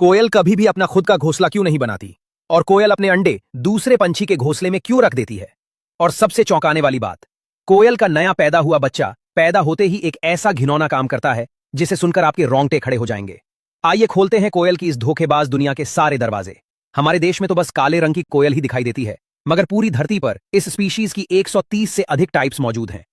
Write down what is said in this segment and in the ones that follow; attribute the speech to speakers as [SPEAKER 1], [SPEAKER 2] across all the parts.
[SPEAKER 1] कोयल कभी भी अपना खुद का घोंसला क्यों नहीं बनाती? और कोयल अपने अंडे दूसरे पंछी के घोंसले में क्यों रख देती है? और सबसे चौंकाने वाली बात, कोयल का नया पैदा हुआ बच्चा पैदा होते ही एक ऐसा घिनौना काम करता है जिसे सुनकर आपके रोंगटे खड़े हो जाएंगे। आइए खोलते हैं कोयल की इस धोखेबाज दुनिया के सारे दरवाजे। हमारे देश में तो बस काले रंग की कोयल ही दिखाई देती है, मगर पूरी धरती पर इस स्पीशीज की 130 से अधिक टाइप्स मौजूद हैं।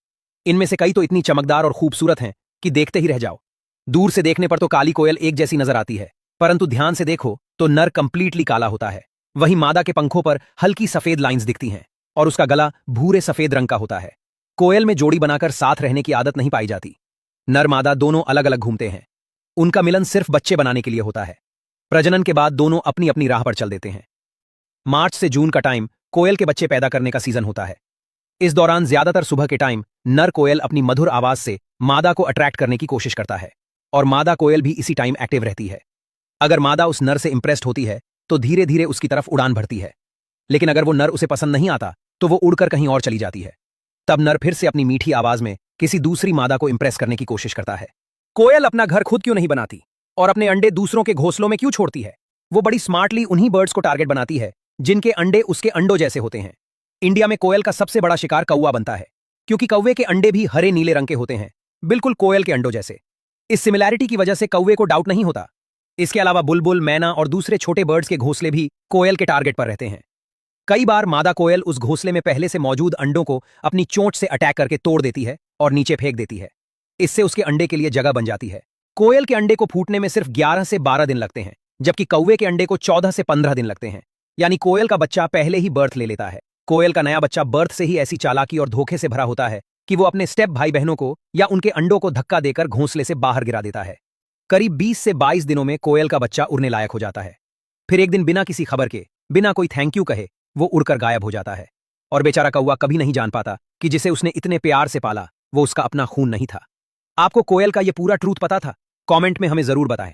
[SPEAKER 1] इनमें से कई तो इतनी चमकदार और खूबसूरत हैं कि देखते ही रह जाओ। दूर से देखने पर तो काली कोयल एक जैसी नजर आती है, परंतु ध्यान से देखो तो नर कंप्लीटली काला होता है। वहीं मादा के पंखों पर हल्की सफेद लाइंस दिखती हैं और उसका गला भूरे सफेद रंग का होता है। कोयल में जोड़ी बनाकर साथ रहने की आदत नहीं पाई जाती। नर मादा दोनों अलग अलग घूमते हैं। उनका मिलन सिर्फ बच्चे बनाने के लिए होता है। प्रजनन के बाद दोनों अपनी अपनी राह पर चल देते हैं। मार्च से जून का टाइम कोयल के बच्चे पैदा करने का सीजन होता है। इस दौरान ज्यादातर सुबह के टाइम नर कोयल अपनी मधुर आवाज से मादा को अट्रैक्ट करने की कोशिश करता है और मादा कोयल भी इसी टाइम एक्टिव रहती है। अगर मादा उस नर से इंप्रेस्ड होती है तो धीरे धीरे उसकी तरफ उड़ान भरती है, लेकिन अगर वो नर उसे पसंद नहीं आता तो वो उड़कर कहीं और चली जाती है। तब नर फिर से अपनी मीठी आवाज में किसी दूसरी मादा को इंप्रेस करने की कोशिश करता है। कोयल अपना घर खुद क्यों नहीं बनाती और अपने अंडे दूसरों के घोंसलों में क्यों छोड़ती है? वो बड़ी स्मार्टली उन्हीं बर्ड्स को टारगेट बनाती है जिनके अंडे उसके अंडों जैसे होते हैं। इंडिया में कोयल का सबसे बड़ा शिकार कौवा बनता है, क्योंकि कौवे के अंडे भी हरे नीले रंग के होते हैं, बिल्कुल कोयल के अंडों जैसे। इस सिमिलैरिटी की वजह से कौवे को डाउट नहीं होता। इसके अलावा बुलबुल, मैना और दूसरे छोटे बर्ड्स के घोंसले भी कोयल के टारगेट पर रहते हैं। कई बार मादा कोयल उस घोंसले में पहले से मौजूद अंडों को अपनी चोंच से अटैक करके तोड़ देती है और नीचे फेंक देती है। इससे उसके अंडे के लिए जगह बन जाती है। कोयल के अंडे को फूटने में सिर्फ 11 से 12 दिन लगते हैं, जबकि कौवे के अंडे को 14 से 15 दिन लगते हैं। यानी कोयल का बच्चा पहले ही बर्थ ले लेता है। कोयल का नया बच्चा बर्थ से ही ऐसी चालाकी और धोखे से भरा होता है कि वो अपने स्टेप भाई बहनों को या उनके अंडों को धक्का देकर घोंसले से बाहर गिरा देता है। करीब 20 से 22 दिनों में कोयल का बच्चा उड़ने लायक हो जाता है। फिर एक दिन बिना किसी खबर के, बिना कोई थैंक यू कहे, वो उड़कर गायब हो जाता है। और बेचारा कौवा कभी नहीं जान पाता कि जिसे उसने इतने प्यार से पाला वो उसका अपना खून नहीं था। आपको कोयल का ये पूरा ट्रूथ पता था? कमेंट में हमें जरूर बताएं।